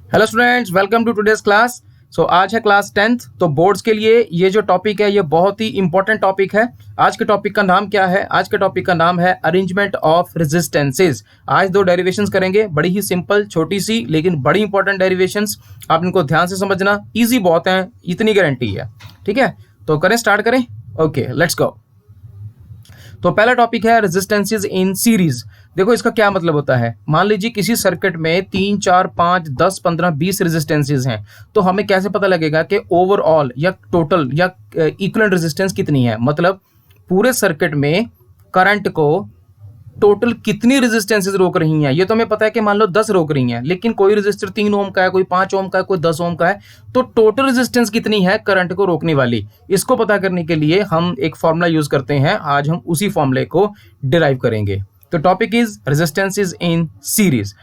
Hello students, welcome to today's class. आज है class 10th। तो बोर्ड्स के लिए ये जो टॉपिक है ये बहुत ही इंपॉर्टेंट टॉपिक है। आज के टॉपिक का नाम क्या है? आज के टॉपिक का नाम है अरेंजमेंट ऑफ रेजिस्टेंसेस। आज दो डेरिवेशंस करेंगे, बड़ी ही सिंपल छोटी सी लेकिन बड़ी इंपॉर्टेंट डेरिवेशंस। आप इनको ध्यान से समझना, ईजी बहुत है, इतनी गारंटी है। ठीक है, तो करें, स्टार्ट करें। Okay, let's go. तो पहला टॉपिक है रेजिस्टेंसेस इन सीरीज। देखो इसका क्या मतलब होता है। मान लीजिए किसी सर्किट में 3, 4, 5, 10, 15, 20 रेजिस्टेंसेस हैं, तो हमें कैसे पता लगेगा कि ओवरऑल या टोटल या इक्विवेलेंट रेजिस्टेंस कितनी है। मतलब पूरे सर्किट में करंट को टोटल कितनी रेजिस्टेंसेस रोक रही हैं। ये तो हमें पता है कि मान लो 10 रोक रही हैं, लेकिन कोई रेजिस्टर 3 ओम का है, कोई 5 ओम का है, कोई 10 ओम का है, तो टोटल रेजिस्टेंस कितनी है करंट को रोकने वाली। इसको पता करने के लिए हम एक फॉर्मूला यूज करते हैं। आज हम उसी फॉर्मूले को डिराइव करेंगे। तो topic is resistances in series.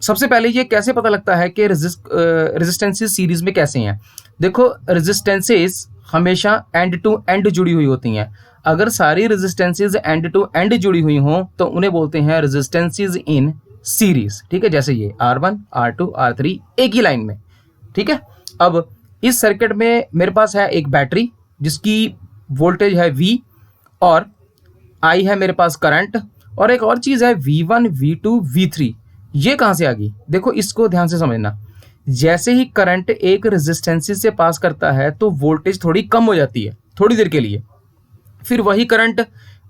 सबसे पहले ये कैसे पता लगता है कि रेजिस्टेंसेस सीरीज में कैसे हैं। देखो, रेजिस्टेंसेस हमेशा एंड टू एंड जुड़ी हुई होती हैं। अगर सारी रेजिस्टेंसेस एंड टू एंड जुड़ी हुई हों तो उन्हें बोलते हैं रेजिस्टेंसेस इन सीरीज। ठीक है, जैसे ये R1, R2, R3 एक ही लाइन में। ठीक है, अब इस सर्किट में मेरे पास है एक बैटरी जिसकी वोल्टेज है V और I है मेरे पास करंट, और एक और चीज़ है V1, V2, V3। ये कहाँ से आ गई? देखो इसको ध्यान से समझना। जैसे ही करंट एक रेजिस्टेंस से पास करता है तो वोल्टेज थोड़ी कम हो जाती है थोड़ी देर के लिए, फिर वही करंट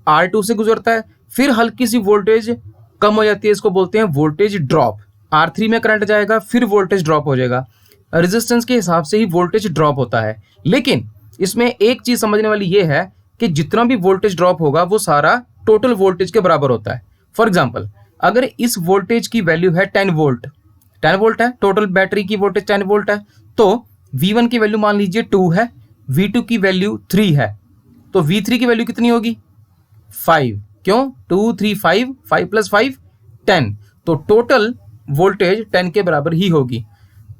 R2 से गुजरता है, फिर हल्की सी वोल्टेज कम हो जाती है, इसको बोलते हैं वोल्टेज ड्रॉप। R3 में करंट जाएगा, फिर वोल्टेज ड्रॉप हो जाएगा। रेजिस्टेंस के हिसाब से ही वोल्टेज ड्रॉप होता है। लेकिन इसमें एक चीज समझने वाली ये है कि जितना भी वोल्टेज ड्रॉप होगा वो सारा टोटल वोल्टेज के बराबर होता है। फॉर एग्जाम्पल, अगर इस वोल्टेज की वैल्यू है 10 वोल्ट, 10 वोल्ट है, टोटल बैटरी की वोल्टेज 10 वोल्ट है, तो V1 की वैल्यू मान लीजिए 2 है, V2 की वैल्यू 3 है, तो V3 की वैल्यू कितनी होगी? 5। क्यों? 2, 3, 5, 5 + 5 10, तो टोटल वोल्टेज 10 के बराबर ही होगी।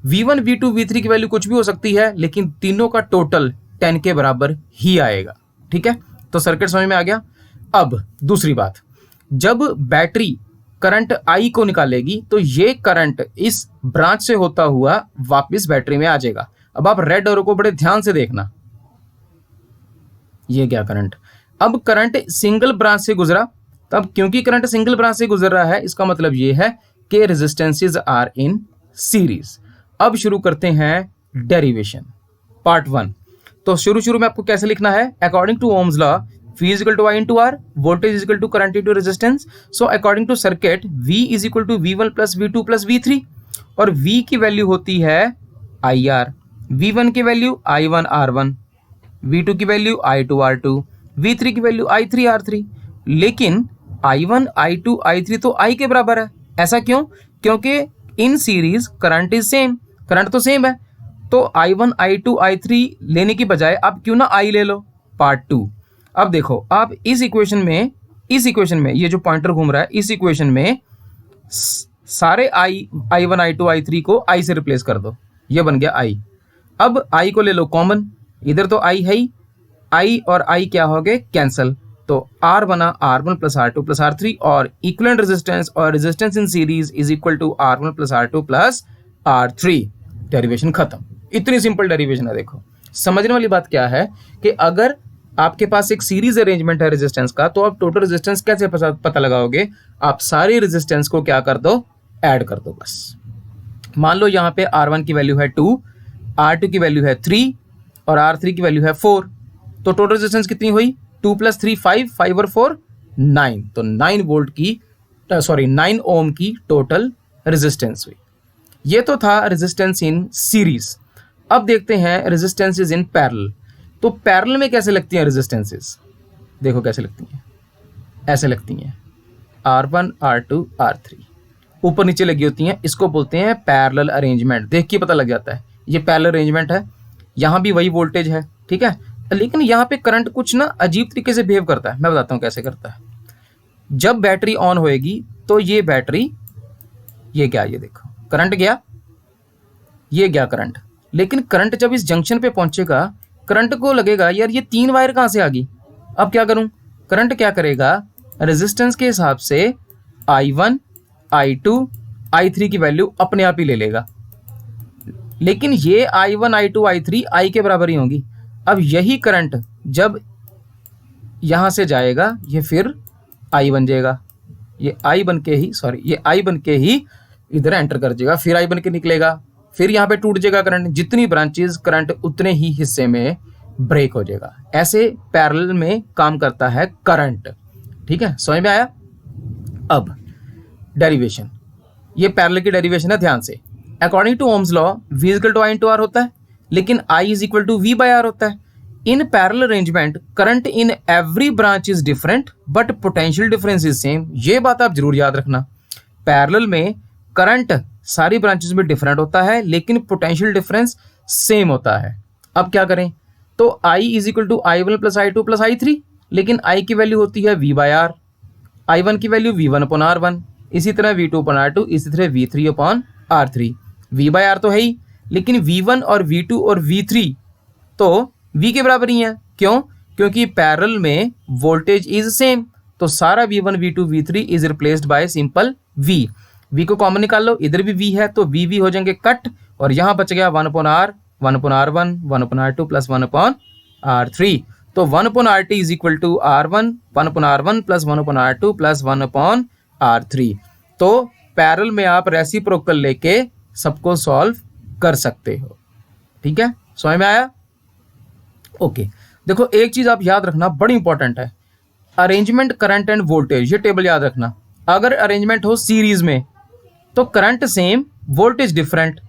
V1, V2, V3 की वैल्यू कुछ भी हो सकती है, लेकिन तीनों का टोटल 10 के बराबर ही आएगा। ठीक है, तो सर्किट समझ में आ गया। अब दूसरी बात, जब बैटरी करंट I को निकालेगी तो ये करंट इस ब्रांच से होता हुआ वापस बैटरी में आ जाएगा। अब आप रेड एरो को बड़े ध्यान से देखना। ये क्या करंट? अब करंट सिंगल ब्रांच से गुजरा, तब क्योंकि करंट सिंगल ब्रांच से गुजर रहा है, इसका मतलब ये है कि रेजिस्टेंसेस आर इन सीरीज। अब शुरू करते हैं डेरिवेशन पार्ट 1। तो शुरू में आपको कैसे लिखना है? According to Ohm's law, V = I × R, voltage = current × resistance. So according to circuit, V = V1 + V2 + V3, और V की वैल्यू होती है IR, V1 की वैल्यू I1 R1, V2 की वैल्यू I2 R2, V3 की वैल्यू I3 R3। लेकिन I1, I2, I3 तो I के बराबर है। ऐसा क्यों? क्योंकि in series current is same, current तो सेम है, तो I1, I2, I3 लेने की बजाय आप क्यों ना I ले लो। पार्ट 2। अब देखो, आप इस इक्वेशन में ये जो पॉइंटर घूम रहा है, इस इक्वेशन में सारे I1, I2, I3 को I से रिप्लेस कर दो, ये बन गया I। अब I को ले लो कॉमन, इधर तो I है ही, I और I क्या हो गए? कैंसल। तो R बना R1 + R2 + R3, और इक्विवेलेंट रेजिस्टेंस और resistance in series is equal to R1 + R2 + R3। Derivation खत्म। इतनी सिंपल डेरिवेशन है। देखो, समझने वाली बात क्या है कि अगर आपके पास एक सीरीज अरेंजमेंट है रेजिस्टेंस का, तो आप टोटल रेजिस्टेंस कैसे पता लगाओगे? आप सारी रेजिस्टेंस को क्या कर दो? ऐड कर दो बस। मान लो यहाँ पे R1 की वैल्यू है 2, R2 की वैल्यू है 3 और R3 की वैल्यू है 4, तो टोटल रेजिस्टेंस कितनी हुई? 2 + 3 5, 5 और 4 9, तो 9 ओम की टोटल रेजिस्टेंस हुई। ये तो था रेजिस्टेंस इन सीरीज। अब देखते हैं रेजिस्टेंसेज इन पैरेलल। तो पैरेलल में कैसे लगती हैं रेजिस्टेंसेस? देखो कैसे लगती हैं, ऐसे लगती हैं, R1, R2, R3 ऊपर नीचे लगी होती हैं। इसको बोलते हैं पैरेलल अरेंजमेंट। देख के पता लग जाता है ये पैरेलल अरेंजमेंट है। यहाँ भी वही वोल्टेज है, ठीक है, लेकिन यहाँ पे करंट कुछ ना अजीब तरीके से बिहेव करता है। मैं बताता हूँ कैसे करता है। जब बैटरी ऑन होएगी तो ये बैटरी, ये क्या, ये देखो करंट गया, ये गया करंट, लेकिन करंट जब इस जंक्शन पे पहुंचेगा, करंट को लगेगा यार ये 3 वायर कहाँ से आ गई। अब क्या करूं? करंट क्या करेगा? रेजिस्टेंस के हिसाब से I1, I2, I3 की वैल्यू अपने आप ही ले लेगा। लेकिन ये I1 I2 I3 I के बराबर ही होंगी। अब यही करंट जब यहाँ से जाएगा ये फिर I बन जाएगा, ये I बन के ही ये I बन के ही इधर एंटर कर जाएगा, फिर I बन के निकलेगा, फिर यहाँ पे टूट जाएगा करंट। जितनी ब्रांचेस करंट उतने ही हिस्से में ब्रेक हो जाएगा। ऐसे पैरेलल में काम करता है करंट। ठीक है, समझ में आया। अब डेरिवेशन, ये पैरेलल की डेरिवेशन है, ध्यान से। According to Ohm's law V equal to I into r होता है, लेकिन I is equal to V by r होता है। In parallel arrangement current in every branch is different but potential difference is same. ये बात आप जरूर याद रखना, पैरेलल में करंट सारी ब्रांचेस में डिफरेंट होता है लेकिन पोटेंशियल डिफरेंस सेम होता है। अब क्या करें, तो I is equal to I1 plus I2 plus I3, लेकिन I की वैल्यू होती है V बाय आर, I1 की वैल्यू V1 अपॉन R1, इसी तरह V2 अपॉन R2, इसी तरह V3 upon R3। V by are तो है ही, लेकिन V1 और V2 और V3 तो V के बराबर ही है। क्यों? क्योंकि पैरेलल में वोल्टेज इज सेम, तो सारा V1 V2 V3 is replaced by simple V। V को कॉमन निकाल लो, इधर भी V है तो V हो जाएंगे कट, और यहाँ बच गया 1 upon R, 1 upon R1, 1 upon R2 plus 1 upon R3। तो 1 upon RT is equal to R1, 1 upon R1 plus 1 upon R2 plus 1 upon R3। तो पैरेलल में आप रेसिप्रोकल लेके सबको सॉल्व कर सकते हो। ठीक है, समझ में आया। ओके, देखो एक चीज आप याद रखना, बड़ी इंपॉर्टेंट है, अरेंजमेंट करंट एंड वोल्टेज। ये टेबल याद रखना, अगर अरेंजमेंट हो सीरीज में तो करंट सेम वोल्टेज डिफरेंट,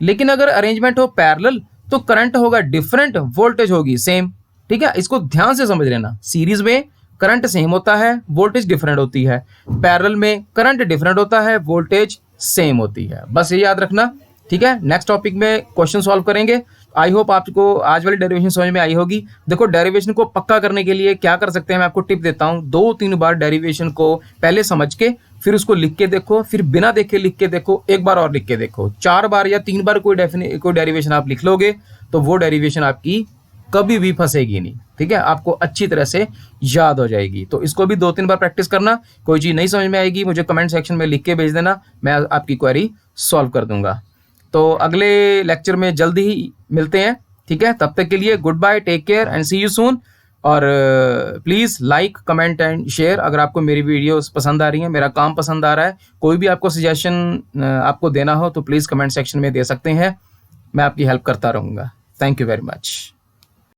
लेकिन अगर अरेंजमेंट हो पैरेलल तो करंट होगा डिफरेंट वोल्टेज होगी सेम। ठीक है, इसको ध्यान से समझ लेना। सीरीज में करंट सेम होता है, वोल्टेज डिफरेंट होती है, पैरेलल में करंट डिफरेंट होता है, वोल्टेज सेम होती है। बस ये याद रखना। ठीक है, नेक्स्ट टॉपिक में क्वेश्चन सॉल्व करेंगे। आई होप आपको आज वाली डेरिवेशन समझ में आई होगी। देखो डेरिवेशन को पक्का करने के लिए क्या कर सकते हैं, मैं आपको टिप देता हूँ। 2-3 बार डेरिवेशन को पहले समझ के फिर उसको लिख के देखो, फिर बिना देखे लिख के देखो, एक बार और लिख के देखो। 4 बार या 3 बार कोई डेरिवेशन आप लिख लोगे तो वो डेरिवेशन आपकी कभी भी फंसेगी नहीं। ठीक है, आपको अच्छी तरह से याद हो जाएगी। तो इसको भी 2-3 बार प्रैक्टिस करना। कोई चीज़ नहीं समझ में आएगी मुझे कमेंट सेक्शन में लिख के भेज देना, मैं आपकी क्वेरी सॉल्व कर दूंगा। तो अगले लेक्चर में जल्दी ही मिलते हैं। ठीक है, तब तक के लिए good bye, take care and see you soon. और please like, comment and share अगर आपको मेरी वीडियोस पसंद आ रही हैं, मेरा काम पसंद आ रहा है। कोई भी आपको सजेशन आपको देना हो तो प्लीज़ कमेंट सेक्शन में दे सकते हैं, मैं आपकी हेल्प करता रहूँगा। Thank you very much.